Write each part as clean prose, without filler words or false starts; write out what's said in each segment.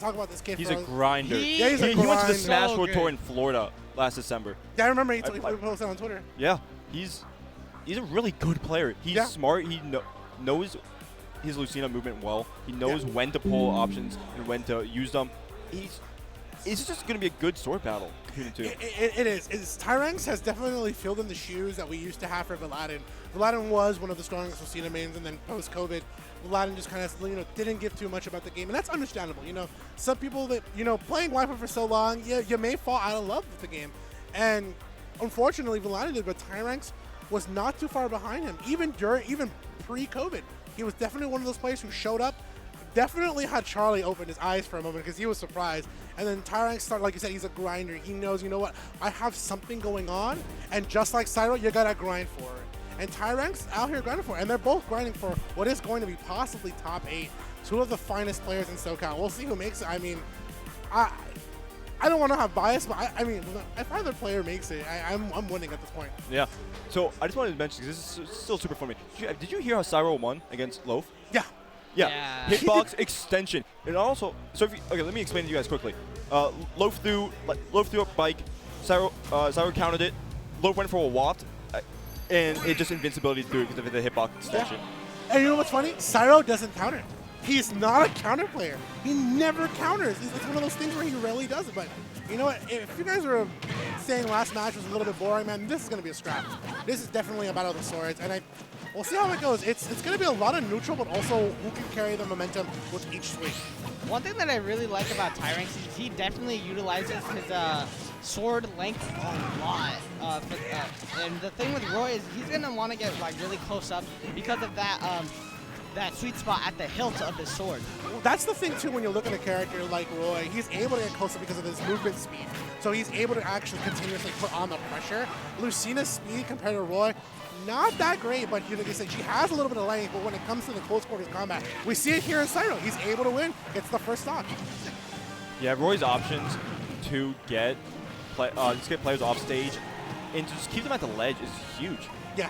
talk about this kid. He's a grinder. Yeah, he's a He grinder. went to the Smash World Tour in Florida last December. Yeah, I remember he posted on Twitter. Yeah, he's a really good player. He's smart. He knows his Lucina movement well. He knows when to pull options and when to use them. It's just going to be a good sword battle between the two. It is. Tyranks has definitely filled in the shoes that we used to have for Vladen. Vladen was one of the strongest Lucina mains, and then post-COVID, Vladen just kind of didn't give too much about the game, and that's understandable. Some people that playing Wi-Fi for so long, you may fall out of love with the game, and unfortunately, Vladen did. But Tyranks was not too far behind him, even pre-COVID. He was definitely one of those players who showed up. Definitely had Charlie open his eyes for a moment because he was surprised. And then Tyranks started, like you said, he's a grinder. He knows, you know what, I have something going on, and just like Cyro, you gotta grind for it. And Tyranks out here grinding for it. And they're both grinding for what is going to be possibly top 8. Two of the finest players in SoCal. We'll see who makes it. I mean, I don't want to have bias, but I mean, if either player makes it, I'm winning at this point. Yeah. So I just wanted to mention, because this is still super funny. Did you hear how Cyro won against Loaf? Yeah. Yeah. Hitbox extension. And also, so okay, let me explain to you guys quickly. Loaf threw a bike. Cyro countered it. Loaf went for a waft, and it just invincibility through it because of the hitbox extension. Yeah. And you know what's funny? Cyro doesn't counter. He's not a counter player. He never counters. It's one of those things where he rarely does it. But you know what? If you guys were saying last match was a little bit boring, man, this is going to be a scrap. This is definitely a battle of the swords, and we'll see how it goes. It's going to be a lot of neutral, but also who can carry the momentum with each swing. One thing that I really like about Tyranks is he definitely utilizes his sword length a lot. And the thing with Roy is he's going to want to get really close up because of that sweet spot at the hilt of his sword. Well, that's the thing too when you look at a character like Roy. He's able to get closer because of his movement speed. So he's able to actually continuously put on the pressure. Lucina's speed compared to Roy, not that great, but like I said, she has a little bit of length, but when it comes to the close quarters combat, we see it here in Cyro. He's able to win. It's the first stock. Yeah, Roy's options to get players off stage and to just keep them at the ledge is huge. Yeah.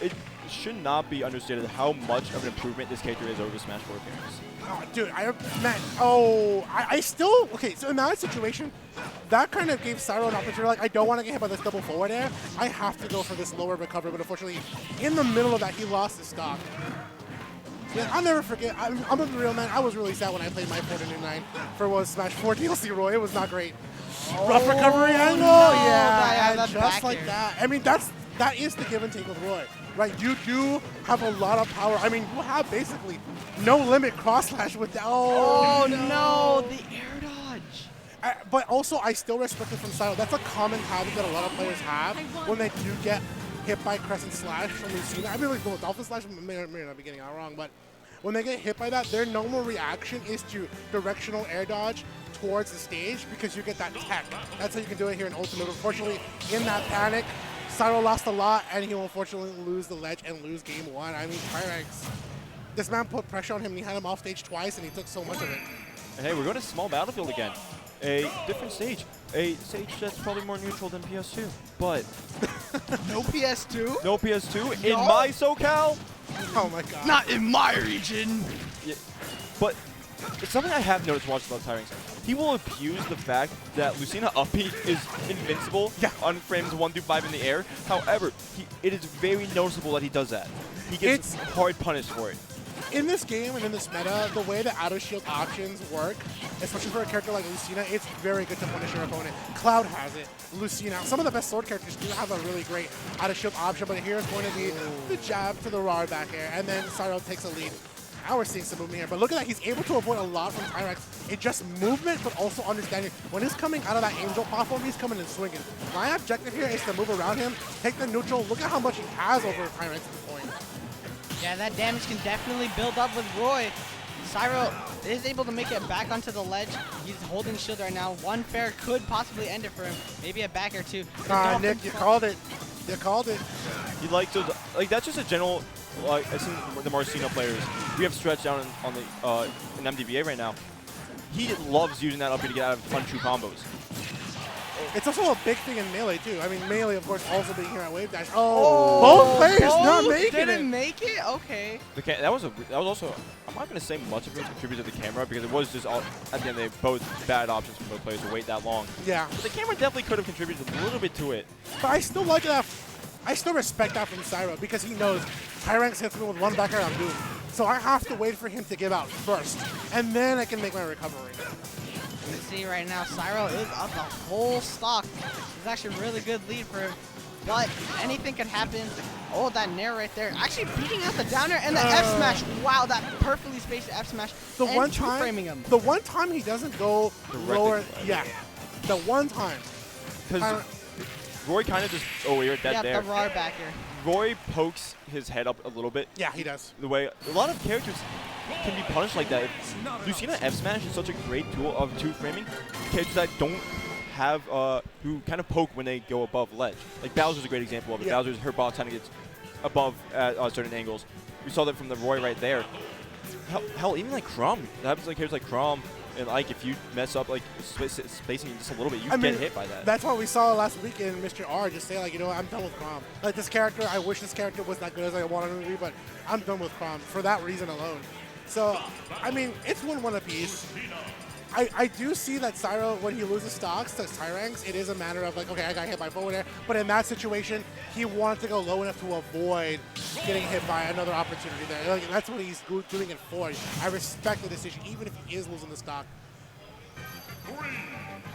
It should not be understated how much of an improvement this character is over Smash 4 appearance. Oh, dude, I still, okay, so in that situation, that kind of gave Cyro an opportunity, like, I don't want to get hit by this double forward air. I have to go for this lower recovery, but unfortunately, in the middle of that, he lost his stock. Yeah, I'll never forget, I'm a real man, I was really sad when I played my 4-9 for Smash 4 DLC Roy. It was not great. Rough recovery angle, yeah, and just like that. I mean, that is the give and take with Roy. Right, you do have a lot of power. I mean, you have basically no limit cross slash with that. Oh no, the air dodge. But also, I still respect it from Cyro. That's a common habit that a lot of players have when they do get hit by crescent slash from Lucina. I mean, like the dolphin slash may not be getting it wrong, but when they get hit by that, their normal reaction is to directional air dodge towards the stage because you get that tech. That's how you can do it here in Ultimate. Unfortunately, in that panic, Cyro lost a lot, and he will unfortunately lose the ledge and lose game 1. I mean, Tyranks, this man put pressure on him, and he had him off stage twice, and he took so much of it. And hey, we're going to small battlefield again. A different stage. A stage that's probably more neutral than PS2. But no PS2? No PS2 in my SoCal? Oh my god. Not in my region. Yeah, but it's something I have noticed watching about Tyranks. He will abuse the fact that Lucina up B is invincible on frames 1 through 5 in the air. However, it is very noticeable that he does that. He gets hard punished for it. In this game and in this meta, the way the out-of-shield options work, especially for a character like Lucina, it's very good to punish your opponent. Cloud has it. Lucina, some of the best sword characters do have a really great out-of-shield option, but here is going to be the jab to the raw back air, and then Cyro takes a lead. Now we're seeing some movement here, but look at that. He's able to avoid a lot from Tyranks. It's just movement, but also understanding when he's coming out of that angel platform, he's coming and swinging. My objective here is to move around him, take the neutral. Look at how much he has over Tyranks at this point. Yeah, that damage can definitely build up with Roy. Cyro is able to make it back onto the ledge. He's holding shield right now. One fair could possibly end it for him. Maybe a back or two. Nick, you called it. You called it. He likes those, like, that's just a general. Like, I've seen the Marcino players. We have Stretch down on the in MDVA right now. He loves using that up to get out of punch-true combos. It's also a big thing in Melee, too. I mean, Melee, of course, also being here at Wavedash. Oh, both players not making it. Didn't make it? Okay. That was also a I'm not going to say much of it contributed to the camera because it was just all, at the end of the day, both bad options for both players to wait that long. Yeah. But the camera definitely could have contributed a little bit to it. But I still like that. I still respect that from Cyro because he knows Tyranks hits me with one back air, I'm doomed. So I have to wait for him to give out first, and then I can make my recovery. You see right now, Cyro is up the whole stock. It's actually a really good lead for him, but anything could happen. Oh, that nair right there. Actually beating out the downer and the F smash. Wow, that perfectly spaced F smash. The and one framing him. the one time he doesn't go lower, yeah. The one time. Because Roy kind of just, oh, you're dead there. Yeah, the raw back here. Roy pokes his head up a little bit. Yeah, he does. The way a lot of characters can be punished like that. Lucina F smash is such a great tool of two framing. Characters that don't have who kind of poke when they go above ledge. Like Bowser's a great example of it. Yeah. Bowser's her boss kind of gets above at certain angles. We saw that from the Roy right there. Hell, even like Crom. That happens like characters like Crom and Ike. If you mess up like spacing just a little bit, you get hit by that. That's what we saw last week in Mr. R. Just say like, you know what, I'm done with Crom. Like this character, I wish this character was not good as I wanted him to be, but I'm done with Crom for that reason alone. So, I mean, it's 1-1 apiece. I do see that Cyro, when he loses stocks to Tyranks, it is a matter of like, okay, I got hit by forward air. But in that situation, he wanted to go low enough to avoid getting hit by another opportunity there. Like, that's what he's doing it for. I respect the decision, even if he is losing the stock.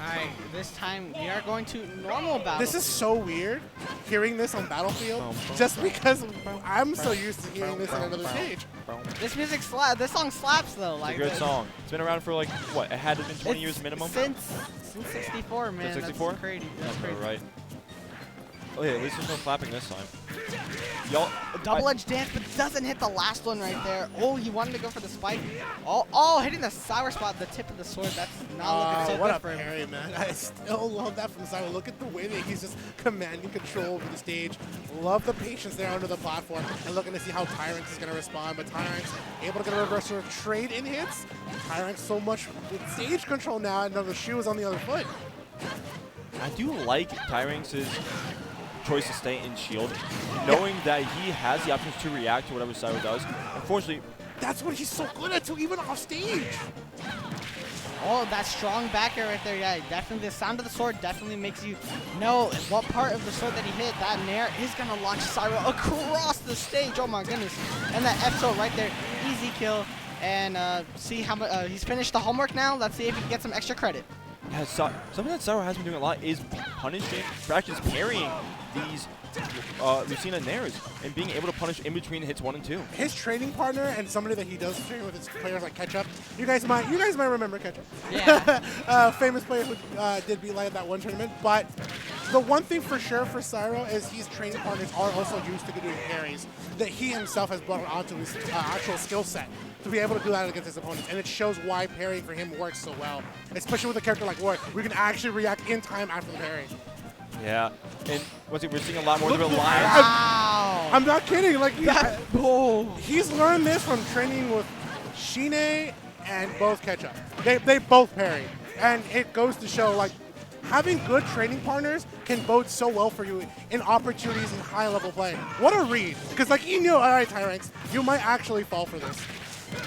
Alright, this time we are going to normal battle. This is so weird, hearing this on Battlefield, just because I'm so used to hearing this on another stage. This music slaps. This song slaps though. It's Like a good song. It's been around for like, what, it had to been 20 years minimum? Since 64, man. Since 64? That's crazy. That's That's crazy. about right. Oh yeah, at least there's no clapping this time. Y'all, Double-edged dance, but doesn't hit the last one right there. Oh, he wanted to go for the spike. Oh, hitting the sour spot, the tip of the sword. That's not looking so what good a for him. parry, man. I still love that from Cyro. Look at the way that he's just commanding control over the stage. Love the patience there under the platform. And looking to see how Tyranks is going to respond. But Tyranks able to get a reversal trade in hits. Tyranks so much with stage control now, and the shoe is on the other foot. I do like Tyranks' choice to stay in shield, knowing that he has the options to react to whatever Cyro does. Unfortunately, that's what he's so good at too, even off stage. Oh, that strong back air right there. Yeah, definitely the sound of the sword definitely makes you know what part of the sword that he hit. That nair is going to launch Cyro across the stage. Oh my goodness. And that F-tilt right there. Easy kill. And see how much he's finished the homework now. Let's see if he can get some extra credit. yeah, something that Cyro has been doing a lot is punishing, practice parrying these Lucina nairs and being able to punish in between hits 1 and 2. His training partner and somebody that he does train with his players like Ketchup. You guys might remember Ketchup. Yeah. Famous player who did beat Light at that one tournament. But the one thing for sure for Cyro is his training partners are also used to doing parries that he himself has brought onto his actual skill set to be able to do that against his opponents. And it shows why parrying for him works so well, especially with a character like Roy, where you can actually react in time after the parry. Yeah, and we're seeing a lot more of the reliance. Wow. I'm not kidding. Like Oh. he's learned this from training with Shine and both Ketchup. They both parry, and it goes to show like having good training partners can bode so well for you in opportunities in high-level play. What a read! Because like you knew, all right, Tyranks, you might actually fall for this.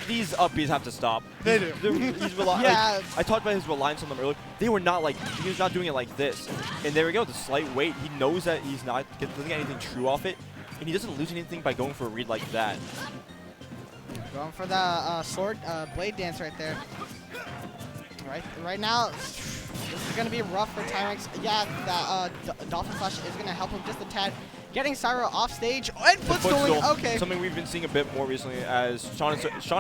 These upbeats have to stop. They do. Yeah. Like, I talked about his reliance on them earlier. They were not like, he was not doing it like this. And there we go, the slight weight. He knows that he's not doesn't get anything true off it, and he doesn't lose anything by going for a read like that. Going for the sword blade dance right there. Right now, this is going to be rough for Tyranks. Yeah, that Dolphin Slash is going to help him just a tad. Getting Cyro off stage and footstalling. Okay. Something we've been seeing a bit more recently as Sean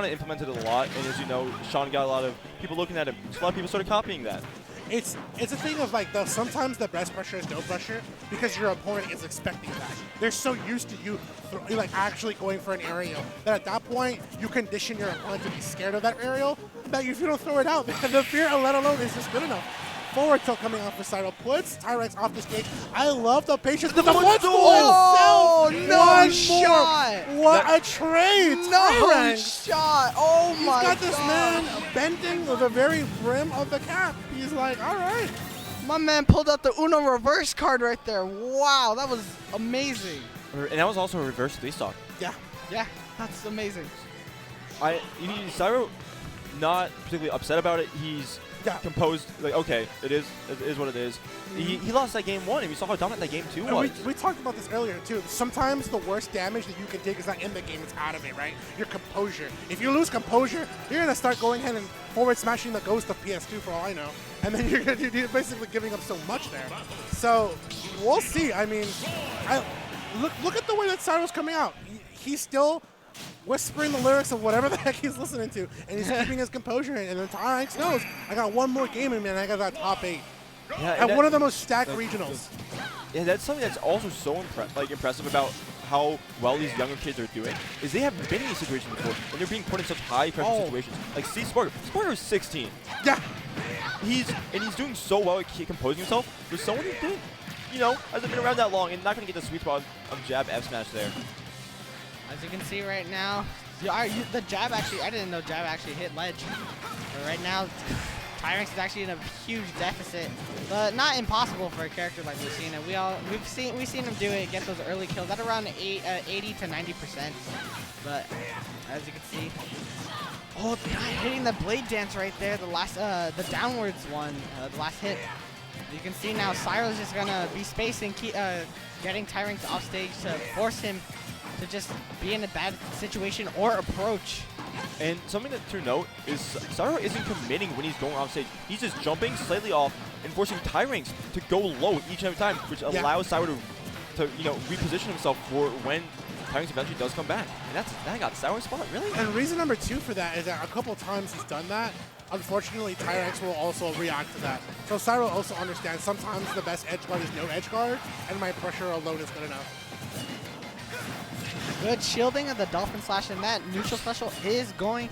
implemented it a lot, and as you know, Sean got a lot of people looking at it. So a lot of people started copying that. It's a thing of like sometimes the best pressure is no pressure because your opponent is expecting that. They're so used to you like actually going for an aerial that at that point you condition your opponent to be scared of that aerial that if you don't throw it out, the fear let alone is just good enough. Forward tilt coming off for Cyro puts Tyranks off the stage. I love the patience. The one Oh, no shot! What a trade! No Tyranks. shot! Oh He's my got this God. man bending the very brim of the cap. He's like, all right. My man pulled out the Uno reverse card right there. Wow, that was amazing. And that was also a reverse 3-stock. Yeah. Yeah, that's amazing. Cyro not particularly upset about it. He's composed, like, okay, it is what it is. He lost that game 1, and we saw how dominant that game 2 was. We talked about this earlier, too. Sometimes the worst damage that you can take is not in the game, it's out of it, right? Your composure. If you lose composure, you're going to start going ahead and forward smashing the ghost of PS2 for all I know. And then you're basically giving up so much there. So, we'll see. I mean, look at the way that Cyro's coming out. He's still whispering the lyrics of whatever the heck he's listening to, and he's keeping his composure. And then Tyranks knows, I got one more game in me, and I got that top 8. Yeah, at one of the most stacked regionals. Yeah, that's something that's also so impressive about how well these younger kids are doing, is they have been in these situations before, and they're being put in such high-pressure situations. Like, see Sparker. Sparker is 16. Yeah. He's doing so well at composing himself for someone who didn't, hasn't been around that long and not going to get the sweet spot of jab F smash there. As you can see right now, the jab actually, I didn't know jab actually hit ledge. But right now, Tyranks is actually in a huge deficit, but not impossible for a character like Lucina. We've seen him do it, get those early kills at around 80 to 90%. But as you can see, oh, hitting the blade dance right there, the downwards one, the last hit. You can see now Cyro's just gonna be spacing, getting Tyranks off stage to force him to just be in a bad situation or approach. And something to note is Cyro isn't committing when he's going off stage. He's just jumping slightly off and forcing Tyranks to go low each and every time, which allows Cyro to reposition himself for when Tyranks eventually does come back. And that got Cyro's spot, really? And reason number 2 for that is that a couple times he's done that. Unfortunately, Tyranks will also react to that. So Cyro also understands sometimes the best edge guard is no edge guard, and my pressure alone is good enough. Good shielding of the Dolphin Slash, and that neutral special is going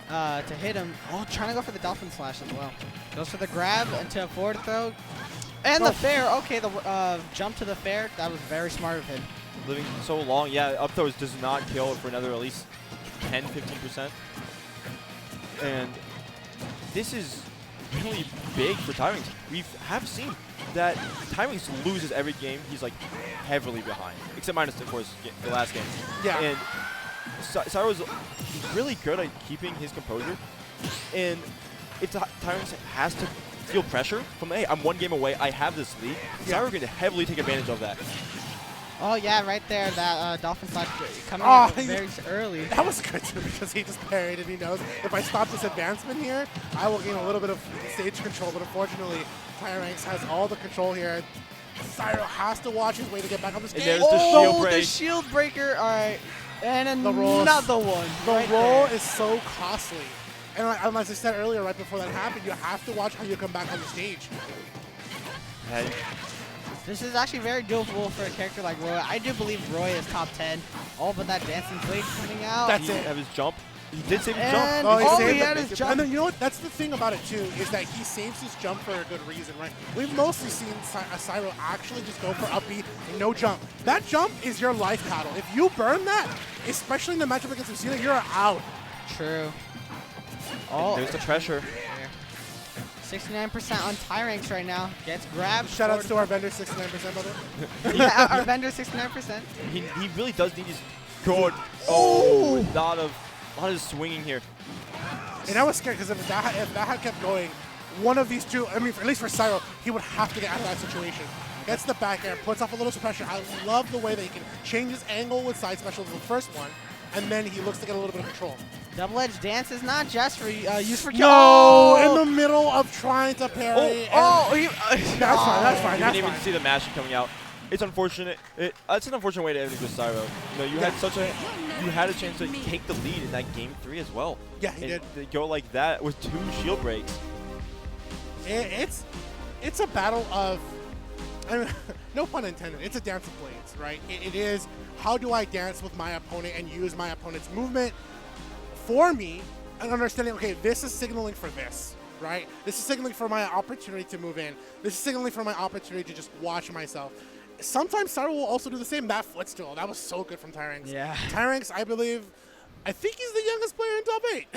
to hit him. Oh, trying to go for the Dolphin Slash as well. Goes for the grab into a forward throw. And the fair. Okay, the jump to the fair. That was very smart of him. Living so long. Yeah, up throws does not kill for another at least 10, 15%. And this is really big for Tyranks. We have seen that Tyranks loses every game. He's like heavily behind, except minus, of course, the last game. Yeah. And Cyro's really good at keeping his composure. And if Tyranks has to feel pressure from, hey, I'm 1 game away, I have this lead, Cyro can heavily take advantage of that. Oh, yeah, right there, that Dolphin Slash coming out very early. That was good, too, because he just parried, and he knows if I stop this advancement here, I will gain a little bit of stage control, but unfortunately, Tyranks has all the control here. Cyro has to watch his way to get back on the stage. And there's the shield break. The shield breaker, all right. And another one. The roll is so costly. And as I said earlier, right before that happened, you have to watch how you come back on the stage. Hey. This is actually very doable for a character like Roy. I do believe Roy is top 10. Oh, but that dancing blade coming out. That's it. Have his jump. He did save his jump. Oh, he had his jump. And then, you know what? That's the thing about it, too, is that he saves his jump for a good reason, right? We've mostly seen Cyro actually just go for up B and no jump. That jump is your life paddle. If you burn that, especially in the matchup against Lucina, you're out. True. Oh, there's the pressure. 69% on Tyranks right now. Gets grabbed. Shout outs to our vendor, 69%, brother. Yeah, our vendor, 69%. He really does need his good. Oh, a lot of swinging here. And I was scared because if that had kept going, one of these two, I mean, at least for Cyro, he would have to get out of that situation. Gets the back air, puts off a little pressure. I love the way that he can change his angle with side specials in the first one, and then he looks to get a little bit of control. Double-edged dance is not just for use for kill. No, in the middle of trying to parry. That's fine. You didn't even see the mash coming out. It's unfortunate. It's an unfortunate way to end it with Cyro. You had a chance to take the lead in that game 3 as well. Yeah, he did. To go like that with 2 shield breaks. It's a battle of, I mean, no pun intended. It's a dance of blades, right? It is how do I dance with my opponent and use my opponent's movement for me, and understanding, okay, this is signaling for this, right? This is signaling for my opportunity to move in. This is signaling for my opportunity to just watch myself. Sometimes Cyro will also do the same. That footstool, that was so good from Tyranks. Yeah. Tyranks, I think he's the youngest player in top 8.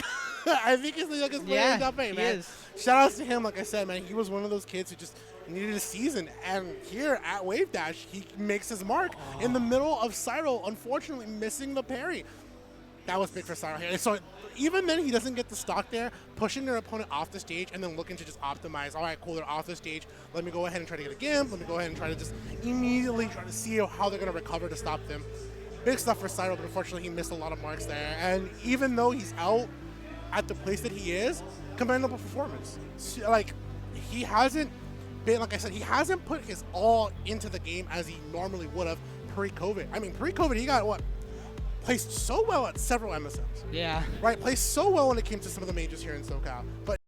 I think he's the youngest player in top 8, man. He is. Shout outs to him, like I said, man. He was one of those kids who just needed a season. And here at Wavedash, he makes his mark in the middle of Cyro, unfortunately missing the parry. That was big for Cyro here. And so even then, he doesn't get the stock there, pushing their opponent off the stage and then looking to just optimize. All right, cool, they're off the stage. Let me go ahead and try to get a gimp. Let me go ahead and try to just immediately try to see how they're going to recover to stop them. Big stuff for Cyro, but unfortunately, he missed a lot of marks there. And even though he's out at the place that he is, commendable performance. So, like, he hasn't been, like I said, he hasn't put his all into the game as he normally would have pre-COVID. I mean, pre-COVID, he got, what, placed so well at several MSMs. Yeah. Right, placed so well when it came to some of the majors here in SoCal. But